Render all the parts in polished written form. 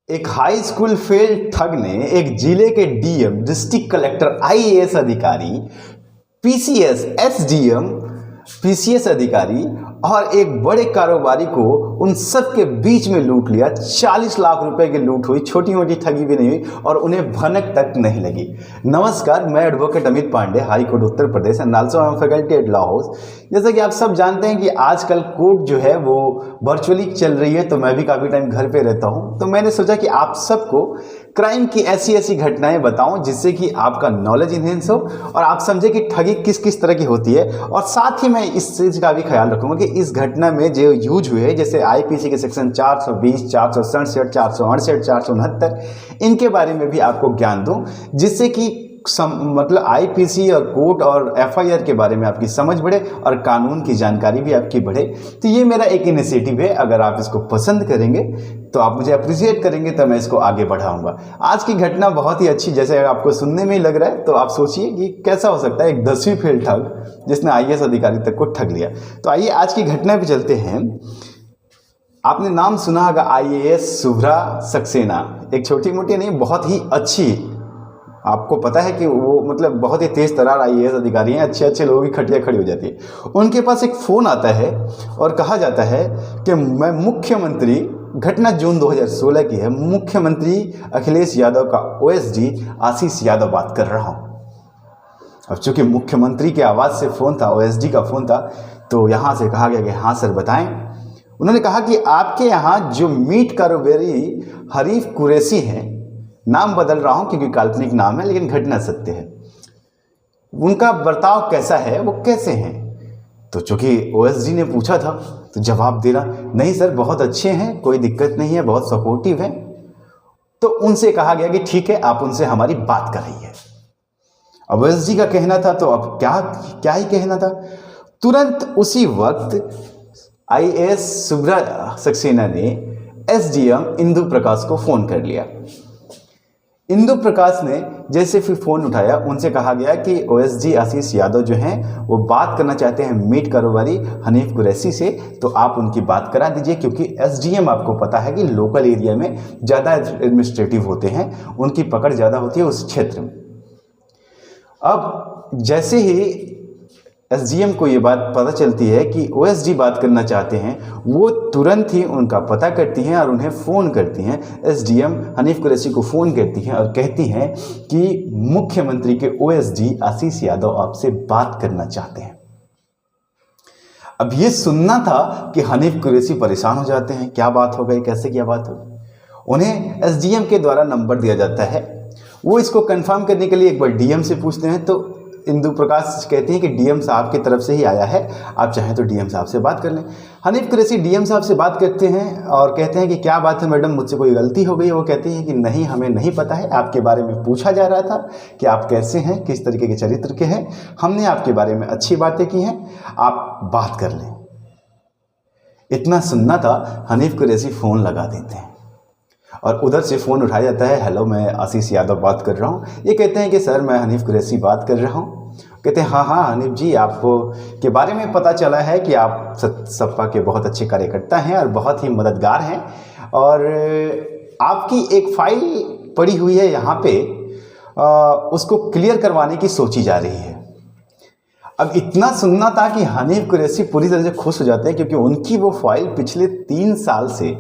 एक high school fail ठग ने एक जिले के डीएम, डिस्ट्रिक्ट कलेक्टर, आईएएस अधिकारी, पीसीएस, एसडीएम, पीसीएस अधिकारी और एक बड़े कारोबारी को उन सब के बीच में लूट लिया। 40 लाख रुपए की लूट हुई, छोटी मोटी ठगी भी नहीं हुई और उन्हें भनक तक नहीं लगी। नमस्कार, मैं advocate Amit Pandey, high court Uttar Pradesh and also I am faculty at Law House. जैसा कि आप सब जानते हैं कि आजकल कोर्ट जो है वो वर्चुअली चल रही है, तो मैं भी काफ़ी टाइम घर पे रहता हूँ, तो मैंने सोचा कि आप सबको क्राइम की ऐसी ऐसी घटनाएं बताऊं जिससे कि आपका नॉलेज इन्हेंस हो और आप समझे कि ठगी किस किस तरह की होती है। और साथ ही मैं इस चीज़ का भी ख्याल रखूंगा कि इस घटना में जो यूज हुए, जैसे आईपीसी के सेक्शन 420, 467, 468, 469, इनके बारे में भी आपको ज्ञान दूं, जिससे कि मतलब आईपीसी और कोर्ट और एफआईआर के बारे में आपकी समझ बढ़े और कानून की जानकारी भी आपकी बढ़े। तो ये मेरा एक इनिशिएटिव है, अगर आप इसको पसंद करेंगे तो आप मुझे अप्रिशिएट करेंगे तो मैं इसको आगे बढ़ाऊंगा। आज की घटना बहुत ही अच्छी, जैसे आपको सुनने में ही लग रहा है, तो आप सोचिए कि कैसा हो सकता है एक 10वीं फेल ठग जिसने आईएएस अधिकारी तक को ठग लिया। तो आइए आज की घटना पे चलते हैं। आपने नाम सुना होगा आईएएस शुभ्रा सक्सेना, एक छोटी मोटी नहीं, बहुत ही अच्छी, आपको पता है कि वो मतलब बहुत ही तेज तर्रार आईएएस अधिकारी हैं, अच्छे अच्छे लोगों की खटिया खड़ी हो जाती है। उनके पास एक फ़ोन आता है और कहा जाता है कि मैं मुख्यमंत्री, घटना जून 2016 की है, मुख्यमंत्री अखिलेश यादव का ओएसडी आशीष यादव बात कर रहा हूँ। अब चूंकि मुख्यमंत्री के आवाज़ से फ़ोन था, ओएसडी का फ़ोन था, तो यहाँ से कहा गया कि हाँ सर बताएं। उन्होंने कहा कि आपके यहाँ जो मीट कारोबारी हरीफ कुरैशी हैं, नाम बदल रहा हूं क्योंकि काल्पनिक नाम है लेकिन घटना सत्य है, उनका बर्ताव कैसा है, वो कैसे हैं। तो चूंकि ओएसडी ने पूछा था तो जवाब दे रहा, नहीं सर बहुत अच्छे हैं, कोई दिक्कत नहीं है, बहुत सपोर्टिव है। तो उनसे कहा गया कि ठीक है, आप उनसे हमारी बात कराइए। अब ओएसडी का कहना था, तो अब क्या ही कहना था। तुरंत उसी वक्त आईएएस शुभ्रा सक्सेना ने एसडीएम इंदु प्रकाश को फोन कर लिया। इंदु प्रकाश ने जैसे फिर फ़ोन उठाया, उनसे कहा गया कि ओएसडी आशीष यादव जो हैं वो बात करना चाहते हैं मीट कारोबारी हनीफ कुरैशी से, तो आप उनकी बात करा दीजिए, क्योंकि एसडीएम आपको पता है कि लोकल एरिया में ज़्यादा एडमिनिस्ट्रेटिव होते हैं, उनकी पकड़ ज़्यादा होती है उस क्षेत्र में। अब जैसे ही एसडीएम को ये बात पता चलती है कि ओएसडी बात करना चाहते हैं, वो तुरंत ही उनका पता करती हैं और उन्हें फ़ोन करती हैं। एसडीएम हनीफ कुरैशी को फ़ोन करती हैं और कहती हैं कि मुख्यमंत्री के ओएसडी आशीष यादव आपसे बात करना चाहते हैं। अब ये सुनना था कि हनीफ कुरैशी परेशान हो जाते हैं, क्या बात हो गई, कैसे क्या बात हो गई। उन्हें एसडीएम के द्वारा नंबर दिया जाता है, वो इसको कंफर्म करने के लिए एक बार डीएम से पूछते हैं, तो इंदु प्रकाश कहती हैं कि डीएम साहब की तरफ से ही आया है, आप चाहें तो डीएम साहब से बात कर लें। हनीफ कुरैशी डीएम साहब से बात करते हैं और कहते हैं कि क्या बात है मैडम, मुझसे कोई गलती हो गई है। वो कहती हैं कि नहीं, हमें नहीं पता है, आपके बारे में पूछा जा रहा था कि आप कैसे हैं, किस तरीके के चरित्र के हैं, हमने आपके बारे में अच्छी बातें की हैं, आप बात कर लें। इतना सुनना था, हनीफ कुरैशी फ़ोन लगा देते हैं और उधर से फ़ोन उठाया जाता है। हेलो, मैं आशीष यादव बात कर रहा हूँ। ये कहते हैं कि सर मैं हनीफ कुरैशी बात कर रहा हूँ। कहते हैं हाँ हनीफ जी, आपको के बारे में पता चला है कि आप सपा के बहुत अच्छे कार्यकर्ता हैं और बहुत ही मददगार हैं, और आपकी एक फाइल पड़ी हुई है यहाँ पे, उसको क्लियर करवाने की सोची जा रही है। अब इतना सुनना था कि हनीफ कुरैशी पूरी तरह से खुश हो जाते हैं, क्योंकि उनकी वो फाइल पिछले 3 साल से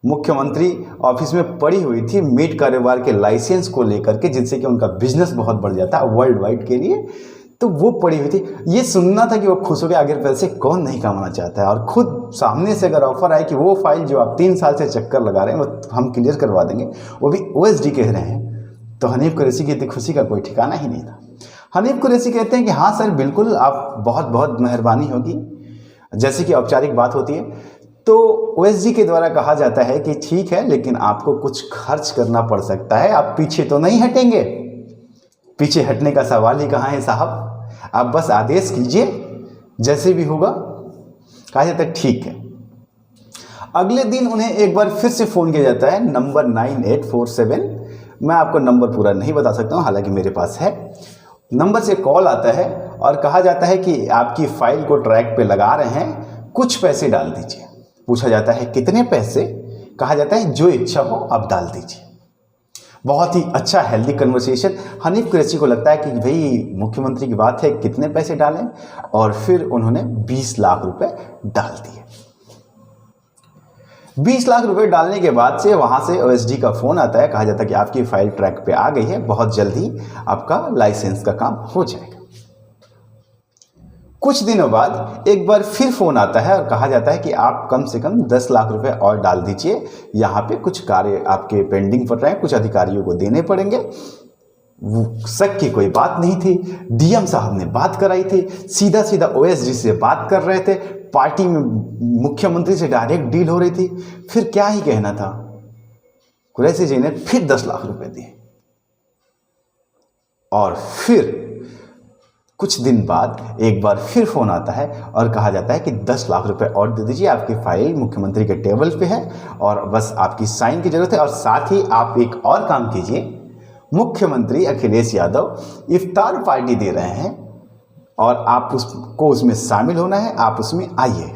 मुख्यमंत्री ऑफिस में पड़ी हुई थी मीट कारोबार के लाइसेंस को लेकर के, जिनसे कि उनका बिजनेस बहुत बढ़ जाता है वर्ल्ड वाइड के लिए, तो वो पड़ी हुई थी। ये सुनना था कि वो खुश हो गए, आगे पैसे कौन नहीं कमाना चाहता है। और खुद सामने से अगर ऑफर आए कि वो फाइल जो आप 3 साल से चक्कर लगा रहे हैं वो हम क्लियर करवा देंगे, वो भी ओएसडी कह रहे हैं, तो हनीफ कुरैशी की इतनी खुशी का कोई ठिकाना ही नहीं था। हनीफ कुरैशी कहते हैं कि हाँ सर बिल्कुल, आप बहुत बहुत मेहरबानी होगी, जैसे कि औपचारिक बात होती है। तो ओएसडी के द्वारा कहा जाता है कि ठीक है, लेकिन आपको कुछ खर्च करना पड़ सकता है, आप पीछे तो नहीं हटेंगे। पीछे हटने का सवाल ही कहाँ है साहब, आप बस आदेश कीजिए, जैसे भी होगा। कहा जाता है ठीक है। अगले दिन उन्हें एक बार फिर से फ़ोन किया जाता है, नंबर 9847, मैं आपको नंबर पूरा नहीं बता सकता हूँ, हालांकि मेरे पास है। नंबर से कॉल आता है और कहा जाता है कि आपकी फ़ाइल को ट्रैक पे लगा रहे हैं, कुछ पैसे डाल दीजिए। पूछा जाता है कितने पैसे। कहा जाता है जो इच्छा हो आप डाल दीजिए। बहुत ही अच्छा हेल्दी कन्वर्सेशन। हनीफ कुरैशी को लगता है कि भाई मुख्यमंत्री की बात है, कितने पैसे डालें, और फिर उन्होंने 20 लाख रुपए डाल दिए। 20 लाख रुपए डालने के बाद से वहां से ओएसडी का फोन आता है, कहा जाता है कि आपकी फाइल ट्रैक पे आ गई है, बहुत जल्दी आपका लाइसेंस का काम हो जाएगा। कुछ दिनों बाद एक बार फिर फोन आता है और कहा जाता है कि आप कम से कम 10 लाख रुपए और डाल दीजिए, यहाँ पे कुछ कार्य आपके पेंडिंग पड़ रहे हैं, कुछ अधिकारियों को देने पड़ेंगे। वो शक की कोई बात नहीं थी, डीएम साहब ने बात कराई थी, सीधा सीधा ओएसडी से बात कर रहे थे, पार्टी में मुख्यमंत्री से डायरेक्ट डील हो रही थी। फिर क्या ही कहना था, कुरैशी जी ने फिर 10 लाख रुपए दिए। और फिर कुछ दिन बाद एक बार फिर फोन आता है और कहा जाता है कि 10 लाख रुपए और दे दीजिए, आपकी फाइल मुख्यमंत्री के टेबल पे है और बस आपकी साइन की जरूरत है। और साथ ही आप एक और काम कीजिए, मुख्यमंत्री अखिलेश यादव इफ्तार पार्टी दे रहे हैं और आप उसको उसमें शामिल होना है, आप उसमें आइए।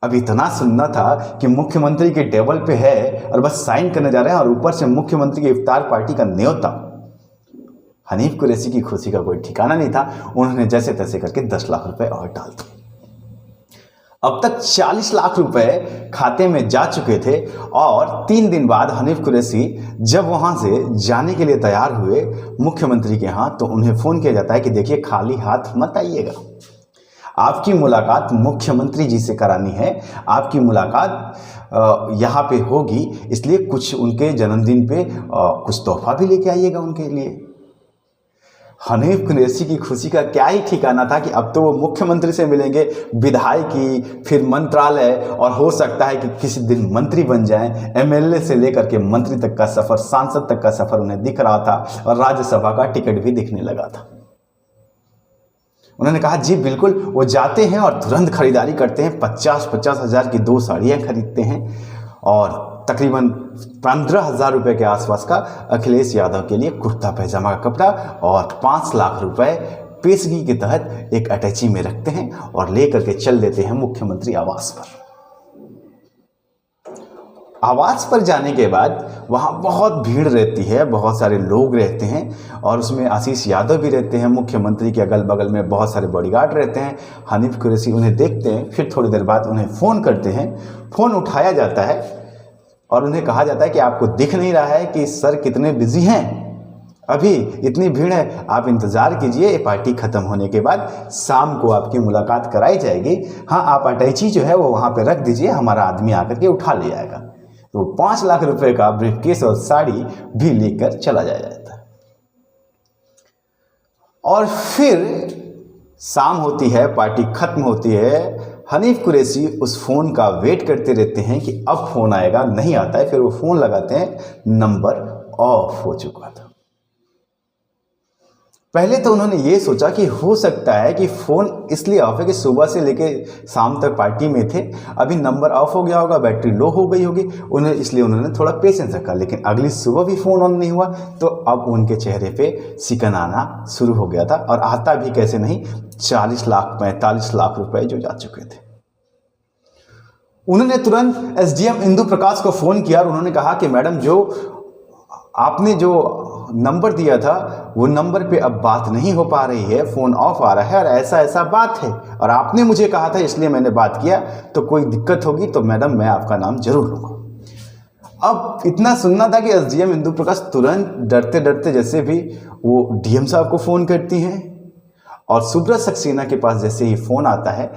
अब इतना सुनना था कि मुख्यमंत्री के टेबल पे है और बस साइन करने जा रहे हैं और ऊपर से मुख्यमंत्री की इफ्तार पार्टी का न्योता। हनीफ कुरैशी की खुशी का कोई ठिकाना नहीं था। उन्होंने जैसे तैसे करके 10 लाख रुपए और डाल दिए। अब तक 40 लाख रुपए खाते में जा चुके थे और 3 दिन बाद हनीफ कुरैशी जब वहां से जाने के लिए तैयार हुए मुख्यमंत्री के यहाँ, तो उन्हें फोन किया जाता है कि देखिए खाली हाथ मत आइएगा, आपकी मुलाकात मुख्यमंत्री जी से करानी है, आपकी मुलाकात यहाँ पे होगी, इसलिए कुछ उनके जन्मदिन पे कुछ तोहफा भी लेके आइएगा उनके लिए। हनीफ कुरैशी की खुशी का क्या ही ठिकाना था कि अब तो वो मुख्यमंत्री से मिलेंगे, विधायकी, फिर मंत्रालय, और हो सकता है कि किसी दिन मंत्री बन जाएं। एमएलए से लेकर के मंत्री तक का सफर, सांसद तक का सफर उन्हें दिख रहा था और राज्यसभा का टिकट भी दिखने लगा था। उन्होंने कहा जी बिल्कुल, वो जाते हैं और तुरंत खरीदारी करते हैं, 50-50 हज़ार की 2 साड़ियाँ खरीदते हैं और तकरीबन 15,000 रुपये के आसपास का अखिलेश यादव के लिए कुर्ता पैजामा का कपड़ा और 5 लाख रुपए पेशगी के तहत एक अटैची में रखते हैं और लेकर के चल देते हैं मुख्यमंत्री आवास पर। आवास पर जाने के बाद वहाँ बहुत भीड़ रहती है, बहुत सारे लोग रहते हैं और उसमें आशीष यादव भी रहते हैं, मुख्यमंत्री के अगल बगल में बहुत सारे बॉडीगार्ड रहते हैं। हनीफ कुरैशी उन्हें देखते हैं, फिर थोड़ी देर बाद उन्हें फ़ोन करते हैं। फ़ोन उठाया जाता है और उन्हें कहा जाता है कि आपको दिख नहीं रहा है कि सर कितने बिजी हैं, अभी इतनी भीड़ है, आप इंतज़ार कीजिए, ये पार्टी ख़त्म होने के बाद शाम को आपकी मुलाकात कराई जाएगी। हाँ, आप अटैची जो है वो वहाँ पे रख दीजिए, हमारा आदमी आकर के उठा ले जाएगा। तो 5 लाख रुपए का ब्रीफकेस और साड़ी भी लेकर चला जाता है। और फिर शाम होती है, पार्टी खत्म होती है। हनीफ कुरैशी उस फ़ोन का वेट करते रहते हैं कि अब फ़ोन आएगा, नहीं आता है। फिर वो फ़ोन लगाते हैं, नंबर ऑफ हो चुका था। पहले तो उन्होंने ये सोचा कि हो सकता है कि फ़ोन इसलिए ऑफ है कि सुबह से लेके शाम तक पार्टी में थे, अभी नंबर ऑफ हो गया होगा, बैटरी लो हो गई होगी, इसलिए उन्होंने थोड़ा पेशेंस रखा। लेकिन अगली सुबह भी फ़ोन ऑन नहीं हुआ, तो अब उनके चेहरे पे सिकन आना शुरू हो गया था। और आता भी कैसे नहीं, 40 लाख 45 लाख रुपए जो जा चुके थे। उन्होंने तुरंत एसडीएम इंदु प्रकाश को फ़ोन किया और उन्होंने कहा कि मैडम, जो आपने जो नंबर दिया था वो नंबर पे अब बात नहीं हो पा रही है, फ़ोन ऑफ आ रहा है और ऐसा ऐसा बात है, और आपने मुझे कहा था इसलिए मैंने बात किया, तो कोई दिक्कत होगी तो मैडम मैं आपका नाम जरूर लूँगा। अब इतना सुनना था कि एसडीएम इंदु प्रकाश तुरंत डरते डरते जैसे भी वो डीएम साहब को फ़ोन करती हैं और सुब्रत सक्सेना के पास जैसे ही फ़ोन आता है,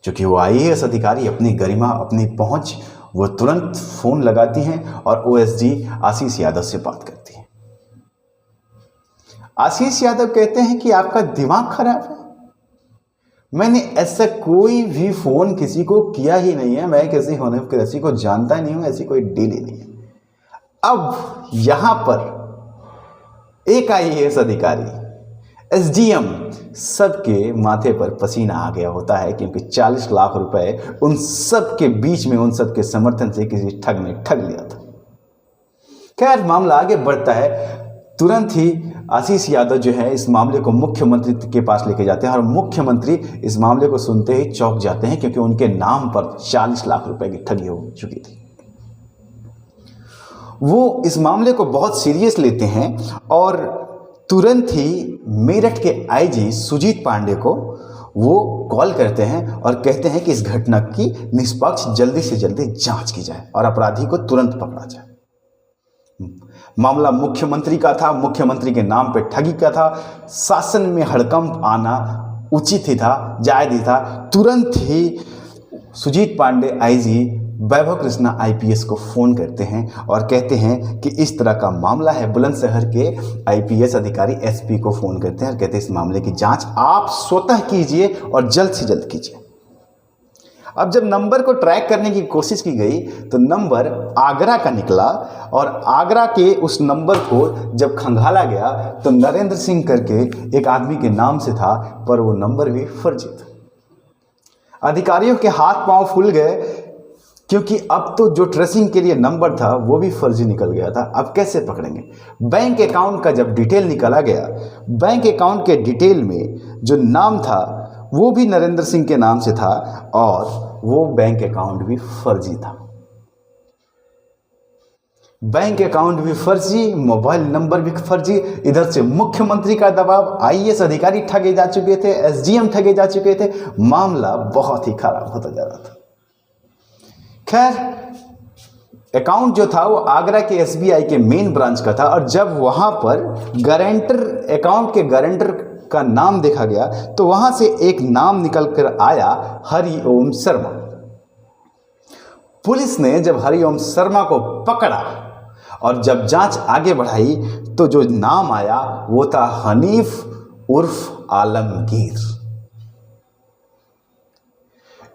चूँकि वो आईएएस अधिकारी, अपनी गरिमा, अपनी पहुँच, वो तुरंत फ़ोन लगाती हैं और ओएसडी आशीष यादव से बात करती हैं। आशीष यादव कहते हैं कि आपका दिमाग खराब है, मैंने ऐसा कोई भी फ़ोन किसी को किया ही नहीं है, मैं किसी हनीफ कुरैशी को जानता ही नहीं हूँ, ऐसी कोई डील ही नहीं है। अब यहाँ पर एक आईएएस अधिकारी, एसडीएम, सबके माथे पर पसीना आ गया होता है, क्योंकि 40 लाख रुपए उन सब के बीच में, उन सब के समर्थन से किसी ठग ने ठग लिया था। खैर, मामला आगे बढ़ता है। तुरंत ही आशीष यादव जो है इस मामले को मुख्यमंत्री के पास लेके जाते हैं और मुख्यमंत्री इस मामले को सुनते ही चौंक जाते हैं, क्योंकि उनके नाम पर 40 लाख रुपए की ठगी हो चुकी थी। वो इस मामले को बहुत सीरियस लेते हैं और तुरंत ही मेरठ के आईजी सुजीत पांडे को वो कॉल करते हैं और कहते हैं कि इस घटना की निष्पक्ष जल्दी से जल्दी जांच की जाए और अपराधी को तुरंत पकड़ा जाए। मामला मुख्यमंत्री का था, मुख्यमंत्री के नाम पे ठगी का था, शासन में हड़कंप आना उचित ही था, जायज ही था। तुरंत ही सुजीत पांडे आईजी वैभव कृष्णा आईपीएस को फ़ोन करते हैं और कहते हैं कि इस तरह का मामला है। बुलंदशहर के आईपीएस अधिकारी एसपी को फ़ोन करते हैं और कहते हैं इस मामले की जांच आप स्वतः कीजिए और जल्द से जल्द कीजिए। अब जब नंबर को ट्रैक करने की कोशिश की गई तो नंबर आगरा का निकला और आगरा के उस नंबर को जब खंगाला गया तो नरेंद्र सिंह करके एक आदमी के नाम से था, पर वो नंबर भी फर्जी था। अधिकारियों के हाथ पांव फूल गए क्योंकि अब तो जो ट्रेसिंग के लिए नंबर था वो भी फर्जी निकल गया था। अब कैसे पकड़ेंगे? बैंक अकाउंट का जब डिटेल निकाला गया, बैंक अकाउंट के डिटेल में जो नाम था वो भी नरेंद्र सिंह के नाम से था और वो बैंक अकाउंट भी फर्जी था। बैंक अकाउंट भी फर्जी, मोबाइल नंबर भी फर्जी। इधर से मुख्यमंत्री का दबाव, आईएएस अधिकारी ठगे जा चुके थे, एसडीएम ठगे जा चुके थे। मामला बहुत ही खराब होता जा रहा था। खैर अकाउंट जो था वो आगरा के एसबीआई के मेन ब्रांच का था और जब वहां पर गारंटर, अकाउंट के गारंटर का नाम देखा गया तो वहां से एक नाम निकल कर आया, हरिओम शर्मा। पुलिस ने जब हरिओम शर्मा को पकड़ा और जब जांच आगे बढ़ाई तो जो नाम आया वो था हनीफ उर्फ आलमगीर।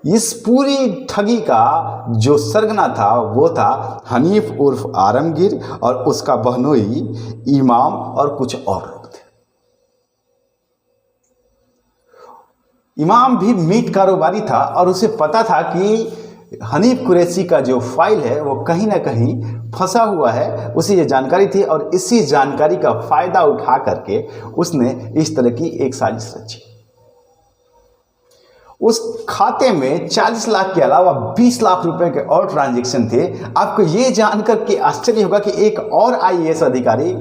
इस पूरी ठगी का जो सरगना था वो था हनीफ उर्फ आलमगीर और उसका बहनोई इमाम और कुछ और लोग थे। इमाम भी मीट कारोबारी था और उसे पता था कि हनीफ कुरैशी का जो फाइल है वो कहीं ना कहीं फंसा हुआ है, उसे ये जानकारी थी और इसी जानकारी का फायदा उठा करके उसने इस तरह की एक साजिश रची। उस खाते में 40 लाख के अलावा 20 लाख रुपए के और ट्रांजैक्शन थे। आपको ये जानकर के आश्चर्य होगा कि एक और आईएएस अधिकारी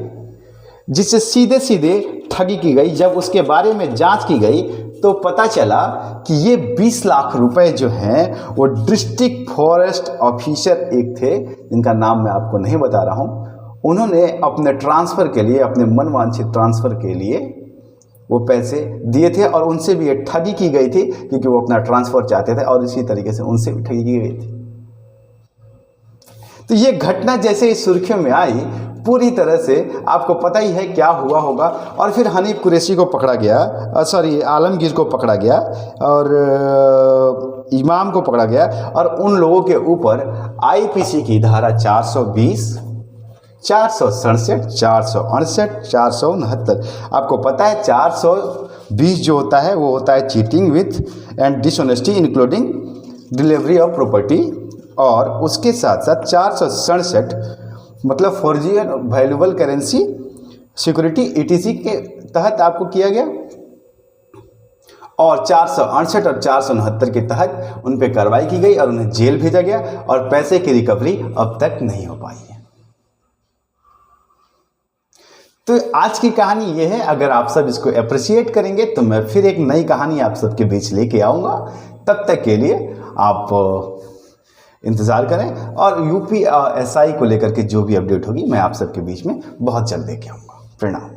जिससे सीधे सीधे ठगी की गई, जब उसके बारे में जांच की गई तो पता चला कि ये 20 लाख रुपए जो हैं वो डिस्ट्रिक्ट फॉरेस्ट ऑफिसर एक थे, जिनका नाम मैं आपको नहीं बता रहा हूँ। उन्होंने अपने ट्रांसफ़र के लिए, अपने मनवांछित ट्रांसफ़र के लिए वो पैसे दिए थे और उनसे भी ये ठगी की गई थी क्योंकि वो अपना ट्रांसफ़र चाहते थे और इसी तरीके से उनसे भी ठगी की गई थी। तो ये घटना जैसे इस सुर्खियों में आई, पूरी तरह से आपको पता ही है क्या हुआ होगा। और फिर हनीफ कुरैशी को पकड़ा गया, आलमगीर को पकड़ा गया और इमाम को पकड़ा गया और उन लोगों के ऊपर आईपीसी की धारा 420, 467, 468, 469। आपको पता है 420 जो होता है वो होता है cheating with and dishonesty including delivery of property, और उसके साथ साथ 467 मतलब फॉर्जियन वैल्यूएबल करेंसी सिक्योरिटी ईटीसी के तहत आपको किया गया, और 468 और 469 के तहत उन पर कार्रवाई की गई और उन्हें जेल भेजा गया और पैसे की रिकवरी अब तक नहीं हो पाई है। तो आज की कहानी ये है। अगर आप सब इसको अप्रिशिएट करेंगे तो मैं फिर एक नई कहानी आप सबके बीच लेके आऊँगा। तब तक के लिए आप इंतज़ार करें और यूपी एसआई को लेकर के जो भी अपडेट होगी मैं आप सबके बीच में बहुत जल्द लेके आऊँगा। प्रणाम।